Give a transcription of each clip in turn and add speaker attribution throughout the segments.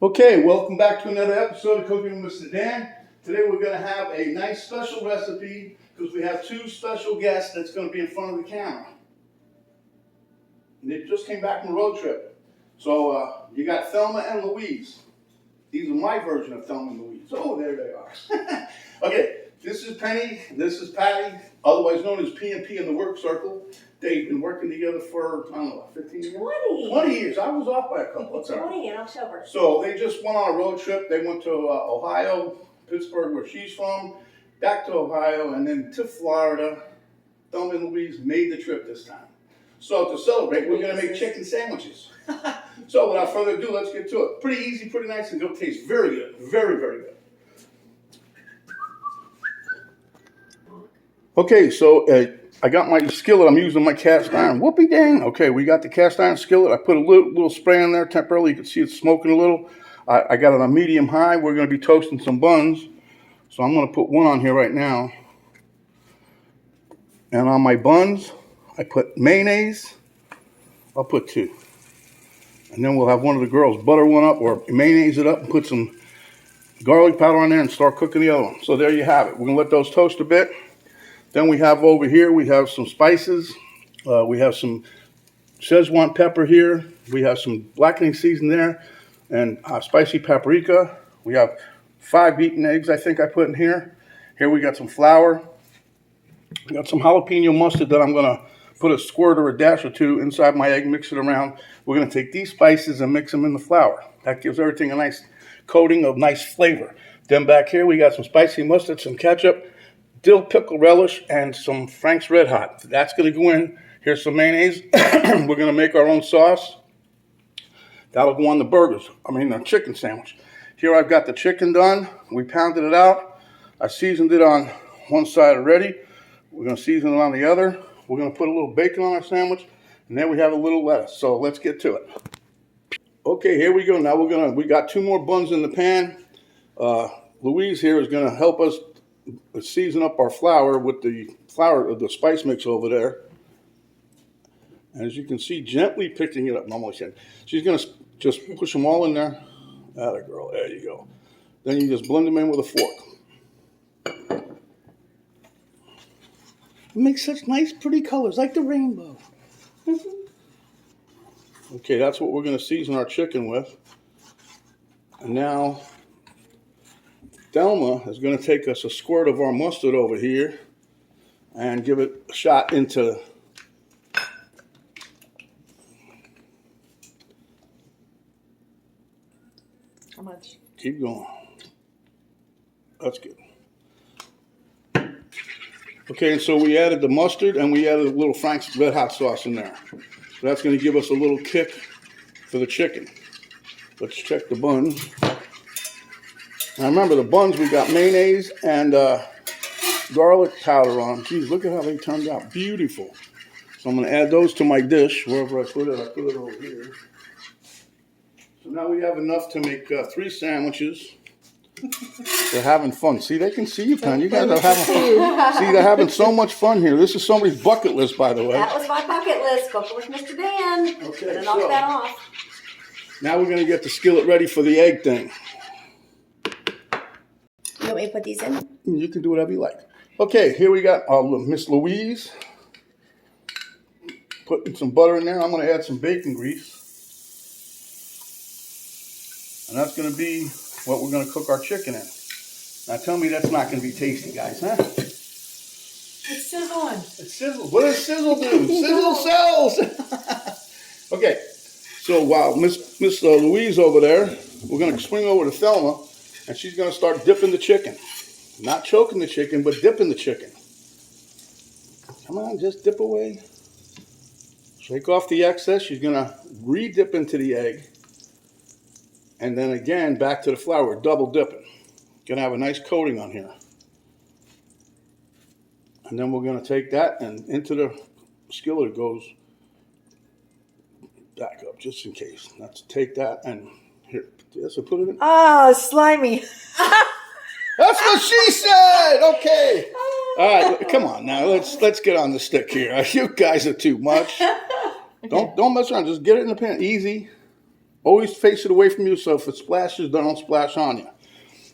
Speaker 1: Okay, welcome back to another episode of Cooking with Mr. Dan. Today we're going to have a nice special recipe because we have two special guests that's going to be in front of the camera. And they just came back from a road trip. So you got Thelma and Louise. These are my version of Thelma and Louise. Oh, there they are. Okay, this is Penny, this is Patty, otherwise known as P&P in the work circle. They've been working together for, I don't know, 15 years?
Speaker 2: 20.
Speaker 1: 20 years. I was off by a couple of times.
Speaker 2: 20 in October.
Speaker 1: So they just went on a road trip. They went to Ohio, Pittsburgh, where she's from, back to Ohio, and then to Florida. Thelma and Louise made the trip this time. So to celebrate, we're going to make chicken sandwiches. So without further ado, let's get to it. Pretty easy, pretty nice, and it'll taste very good. Very, very good. Okay, so I got my skillet. I'm using my cast iron. Whoopie dang. Okay, we got the cast iron skillet. I put a little spray in there temporarily. You can see it's smoking a little. I got it on medium high. We're going to be toasting some buns. So I'm going to put one on here right now. And on my buns, I put mayonnaise. I'll put two. And then we'll have one of the girls butter one up or mayonnaise it up and put some garlic powder on there and start cooking the other one. So there you have it. We're going to let those toast a bit. Then we have over here, we have some spices. We have some Szechuan pepper here. We have some blackening season there and spicy paprika. We have 5 beaten eggs I think I put in here. Here we got some flour. We got some jalapeno mustard that I'm going to put a squirt or a dash or two inside my egg, mix it around. We're going to take these spices and mix them in the flour. That gives everything a nice coating of nice flavor. Then back here we got some spicy mustard, some ketchup, dill, pickle, relish, and some Frank's Red Hot. That's going to go in. Here's some mayonnaise. We're going to make our own sauce. That'll go on the burgers. The chicken sandwich. Here I've got the chicken done. We pounded it out. I seasoned it on one side already. We're going to season it on the other. We're going to put a little bacon on our sandwich. And then we have a little lettuce. So let's get to it. Okay, here we go. Now we got 2 more buns in the pan. Louise here is going to help us season up our flour with the spice mix over there. As you can see, gently picking it up. She's going to just push them all in there. Atta girl, there you go. Then you just blend them in with a fork. It makes such nice, pretty colors, like the rainbow. Okay, that's what we're going to season our chicken with. And now Thelma is going to take us a squirt of our mustard over here and give it a shot into.
Speaker 2: How much?
Speaker 1: Keep going. That's good. Okay, and so we added the mustard and we added a little Frank's Red Hot sauce in there. So that's going to give us a little kick for the chicken. Let's check the buns. Now remember, the buns, we got mayonnaise and garlic powder on. Geez, look at how they turned out. Beautiful. So I'm going to add those to my dish. Wherever I put it over here. So now we have enough to make 3 sandwiches. They're having fun. See, they can see you, Penny. You guys are having fun. See, they're having so much fun here. This is somebody's bucket list, by the way.
Speaker 2: That was my bucket list. Cooking with Mr. Dan.
Speaker 1: Okay,
Speaker 2: Gonna knock that off.
Speaker 1: Now we're going to get the skillet ready for the egg thing.
Speaker 2: You want me to put these in?
Speaker 1: You can do whatever you like. Okay, here we got Miss Louise. Putting some butter in there. I'm going to add some bacon grease. And that's going to be what we're going to cook our chicken in. Now tell me that's not going to be tasty, guys, huh?
Speaker 2: It's sizzling.
Speaker 1: It's sizzle. What does sizzle do? Sizzle sells. Okay, so while Miss Louise over there, we're going to swing over to Thelma, and she's going to start dipping the chicken. Not choking the chicken, but dipping the chicken. Come on, just dip away. Shake off the excess. She's going to re-dip into the egg. And then again, back to the flour, double dipping. Gonna have a nice coating on here. And then we're gonna take that and into the skillet it goes. Back up, just in case. Let's take that and here, so put it in.
Speaker 2: Oh, slimy.
Speaker 1: That's what she said, okay. All right, come on now, let's get on the stick here. You guys are too much. Don't mess around, just get it in the pan, easy. Always face it away from you, so if it splashes, don't splash on you.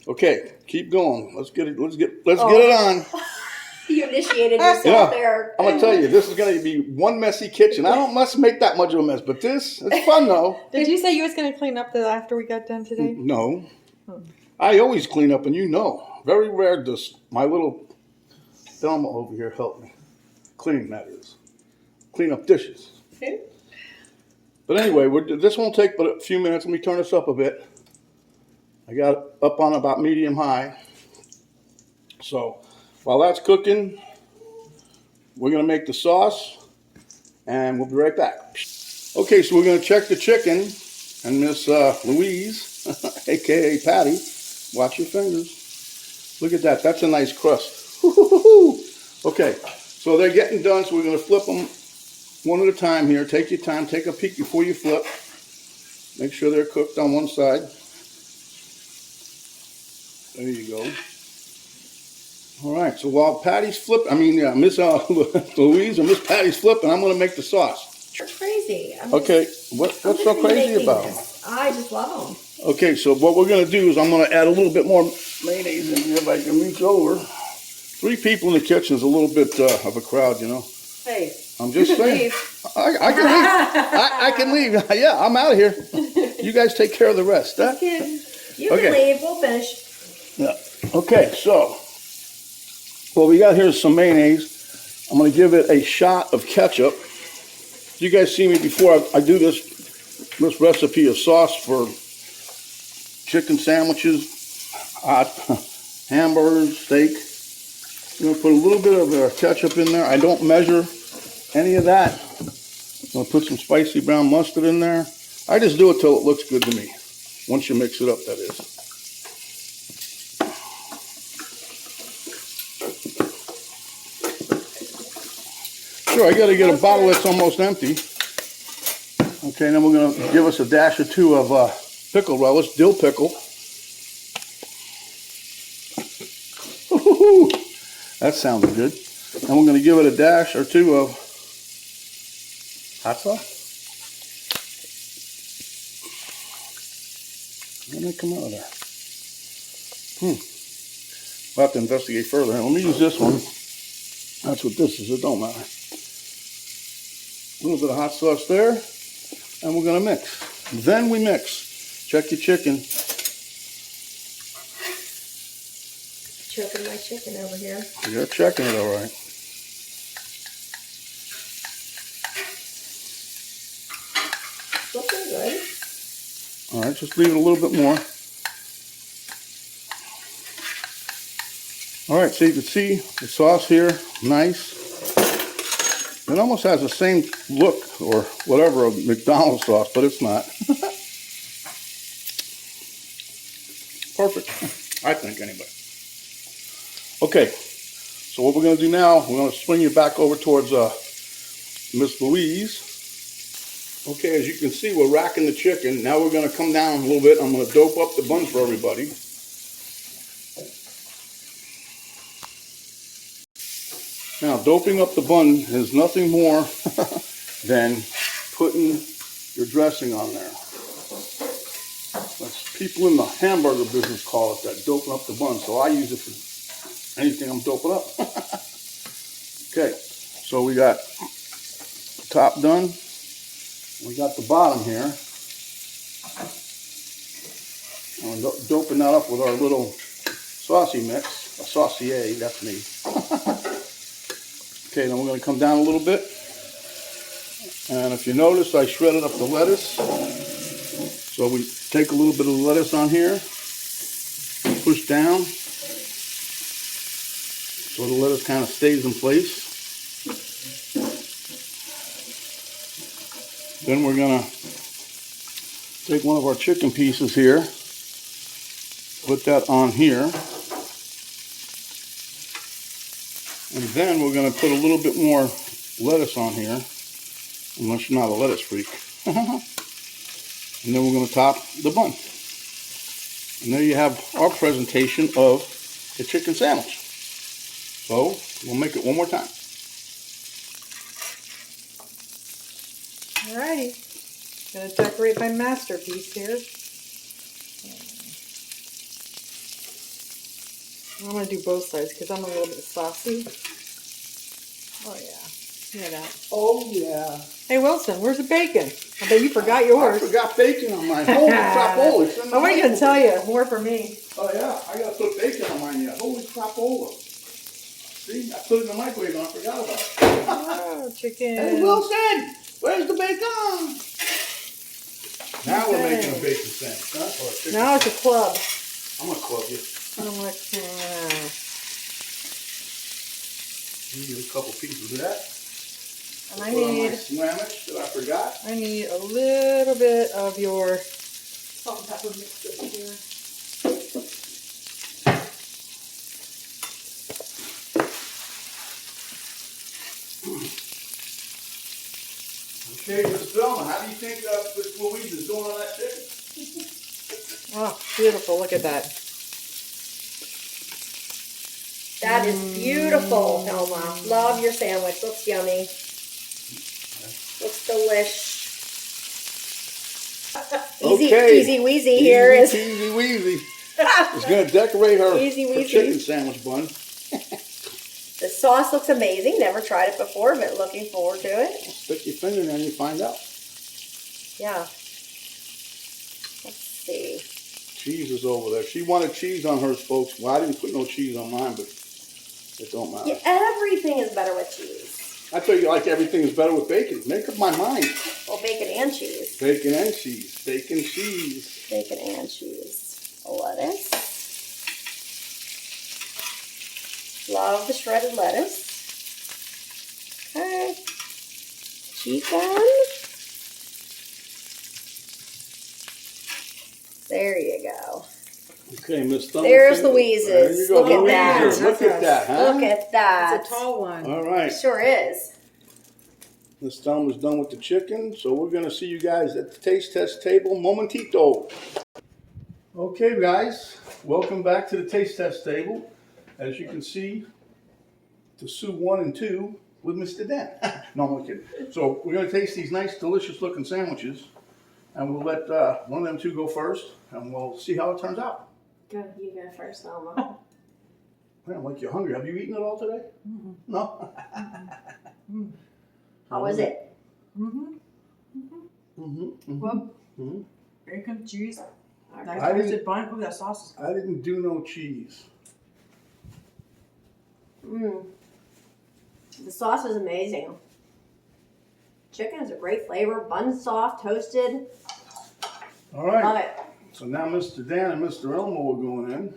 Speaker 1: Okay, keep going. Let's get it. Let's get it on.
Speaker 2: You initiated yourself there.
Speaker 1: I'm gonna tell you, this is gonna be one messy kitchen. I don't must make that much of a mess, but it's fun though.
Speaker 3: Did you say you was gonna clean up after we got done today?
Speaker 1: No, I always clean up, and you know, very rare does my little Thelma over here help me clean. That is, clean up dishes. But anyway, this won't take but a few minutes. Let me turn this up a bit. I got it up on about medium high. So while that's cooking, we're going to make the sauce, and we'll be right back. Okay, so we're going to check the chicken, and Miss Louise, a.k.a. Patty, watch your fingers. Look at that. That's a nice crust. Okay, so they're getting done, so we're going to flip them one at a time here. Take your time. Take a peek before you flip. Make sure they're cooked on one side. There you go. All right, so while Patty's flipping, Miss Louise or Miss Patty's flipping, I'm going to make the sauce.
Speaker 2: You're crazy.
Speaker 1: Okay, what's so crazy about them?
Speaker 2: I just love them.
Speaker 1: Okay, so what we're going to do is I'm going to add a little bit more mayonnaise in here if I can reach over. 3 people in the kitchen is a little bit of a crowd, you know.
Speaker 2: Hey.
Speaker 1: I'm just saying. I can leave. I can leave. Yeah, I'm out of here. You guys take care of the rest. Huh?
Speaker 2: You can leave. We'll finish.
Speaker 1: Yeah. Okay, so what we got here is some mayonnaise. I'm going to give it a shot of ketchup. You guys see me before I do this recipe of sauce for chicken sandwiches, hot hamburgers, steak. I'm going to put a little bit of ketchup in there. I don't measure any of that. I'm going to put some spicy brown mustard in there. I just do it till it looks good to me. Once you mix it up, that is. Sure, I got to get a bottle that's almost empty. Okay, then we're going to give us a dash or 2 of pickle relish, dill pickle. Woo-hoo-hoo. That sounds good. And we're going to give it a dash or 2 of hot sauce. Where did it come out of there? We'll have to investigate further. Let me use this one. That's what this is. It don't matter. A little bit of hot sauce there. And we're going to mix. Then we mix. Check your chicken.
Speaker 2: Choking my chicken over here.
Speaker 1: You're checking it all right.
Speaker 2: Looking good.
Speaker 1: All right, just leave it a little bit more. All right, so you can see the sauce here, nice. It almost has the same look or whatever of McDonald's sauce, but it's not. Perfect, I think anyway. Okay, so what we're going to do now, we're going to swing you back over towards Miss Louise. Okay, as you can see, we're racking the chicken. Now we're going to come down a little bit. I'm going to dope up the bun for everybody. Now, doping up the bun is nothing more than putting your dressing on there. That's people in the hamburger business call it that, doping up the bun. So I use it for anything I'm doping up. Okay, so we got the top done. We got the bottom here. And we're doping that up with our little saucy mix. A saucier, that's me. Okay, then we're going to come down a little bit. And if you notice, I shredded up the lettuce. So we take a little bit of the lettuce on here, push down, so the lettuce kind of stays in place. Then we're going to take one of our chicken pieces here, put that on here. And then we're going to put a little bit more lettuce on here, unless you're not a lettuce freak. And then we're going to top the bun. And there you have our presentation of the chicken sandwich. So we'll make it one more time.
Speaker 3: Alrighty. Gonna decorate my masterpiece here. I'm gonna do both sides because I'm a little bit saucy. Oh yeah, look at that.
Speaker 1: Oh yeah.
Speaker 3: Hey Wilson, where's the bacon? I bet you forgot yours.
Speaker 1: I forgot bacon on mine. Holy crapola. It's in the
Speaker 3: I wasn't gonna tell you. More for me.
Speaker 1: Oh yeah, I gotta put bacon on mine yet. Holy crapola. See, I put it in the microwave and I forgot about it.
Speaker 3: Oh, chicken.
Speaker 1: Hey Wilson, where's the bacon? Now we're making a bacon sandwich, huh? Or a chicken
Speaker 3: Now it's a club.
Speaker 1: I'm gonna club you.
Speaker 3: I'm like,
Speaker 1: Give you a couple pieces of that.
Speaker 3: and I
Speaker 1: Put on my
Speaker 3: need
Speaker 1: sandwich that I forgot.
Speaker 3: a little bit of your salt and pepper mixed in here.
Speaker 1: Okay, Miss Thelma, how do you think Miss Louise is doing on that chicken?
Speaker 3: Oh, beautiful. Look at that.
Speaker 2: That is beautiful, Thelma. Love your sandwich. Looks yummy. Looks delish.
Speaker 1: Okay.
Speaker 2: Easy Weezy here is.
Speaker 1: Easy Weezy. She's going to decorate her,
Speaker 2: Easy
Speaker 1: her
Speaker 2: Weezy.
Speaker 1: chicken sandwich bun.
Speaker 2: The sauce looks amazing. Never tried it before, but looking forward to it.
Speaker 1: Stick your finger in there and you find out.
Speaker 2: Yeah. Let's see.
Speaker 1: Cheese is over there. She wanted cheese on hers, folks. Well, I didn't put no cheese on mine, but it don't matter.
Speaker 2: Yeah, everything is better with cheese.
Speaker 1: I tell you, like everything is better with bacon. Make up my mind.
Speaker 2: Well, bacon and cheese.
Speaker 1: Bacon and cheese. Bacon, cheese.
Speaker 2: Bacon and cheese. Lettuce. Love the shredded lettuce. Okay. Chicken. There you go.
Speaker 1: Okay, Miss Thelma.
Speaker 2: There's
Speaker 1: There
Speaker 2: Louise's.
Speaker 1: you go.
Speaker 2: Look at that.
Speaker 1: Louise's. Look at that, huh?
Speaker 2: Look at that.
Speaker 3: It's a tall one.
Speaker 1: All right.
Speaker 2: It sure is.
Speaker 1: Miss Thelma's done with the chicken, so we're going to see you guys at the taste test table momentito. Okay, guys, welcome back to the taste test table. As you can see, to Sue 1 and 2 with Mr. Dan. No, I'm only kidding. So we're going to taste these nice, delicious looking sandwiches, and we'll let one of them two go first, and we'll see how it turns out.
Speaker 2: Go, you go first, Thelma.
Speaker 1: Man, like you're hungry. Have you eaten it all today?
Speaker 3: Mm-hmm.
Speaker 1: No?
Speaker 3: Mm-hmm.
Speaker 2: How was it?
Speaker 3: Mm-hmm.
Speaker 1: Mm-hmm.
Speaker 3: Well, bacon, cheese, nice
Speaker 1: I
Speaker 3: roasted
Speaker 1: didn't-
Speaker 3: bun. Ooh, that sauce is good.
Speaker 1: I didn't do no cheese.
Speaker 2: Mmm. The sauce is amazing. Chicken has a great flavor. Bun's soft, toasted.
Speaker 1: All right.
Speaker 2: Love it.
Speaker 1: So now Mr. Dan and Mr. Elmo are going in.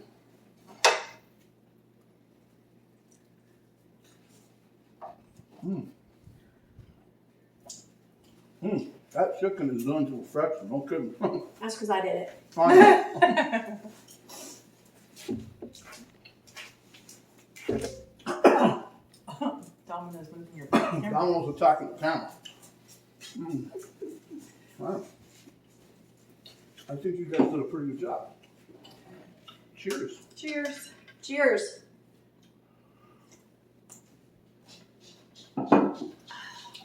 Speaker 1: That chicken is done to perfection. No kidding.
Speaker 2: That's because I did it.
Speaker 1: Fine.
Speaker 3: Domino's moving your bacon.
Speaker 1: Domino's attacking the camera. Wow. I think you guys did a pretty good job. Cheers.
Speaker 3: Cheers.
Speaker 2: Cheers.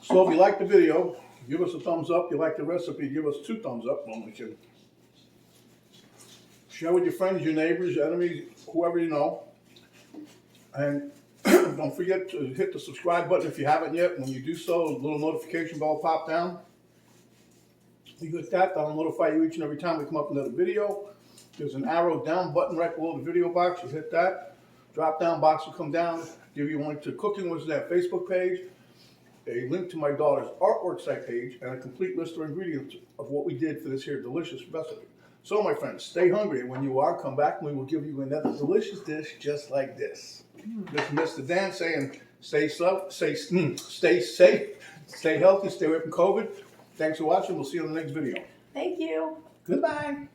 Speaker 1: So if you like the video, give us a thumbs up. If you like the recipe, give us 2 thumbs up. No, we can. Share with your friends, your neighbors, your enemies, whoever you know. And don't forget to hit the subscribe button if you haven't yet. When you do so, a little notification bell will pop down. You hit that, that'll notify you each and every time we come up with another video. There's an arrow down button right below the video box. You hit that. Drop down box will come down, give you a link to Cooking with that Facebook page, a link to my daughter's artwork site page, and a complete list of ingredients of what we did for this here delicious recipe. So my friends, stay hungry, and when you are, come back and we will give you another delicious dish just like this. This is Mr. Dan saying stay safe, stay healthy, stay away from COVID. Thanks for watching. We'll see you on the next video.
Speaker 2: Thank you.
Speaker 1: Goodbye.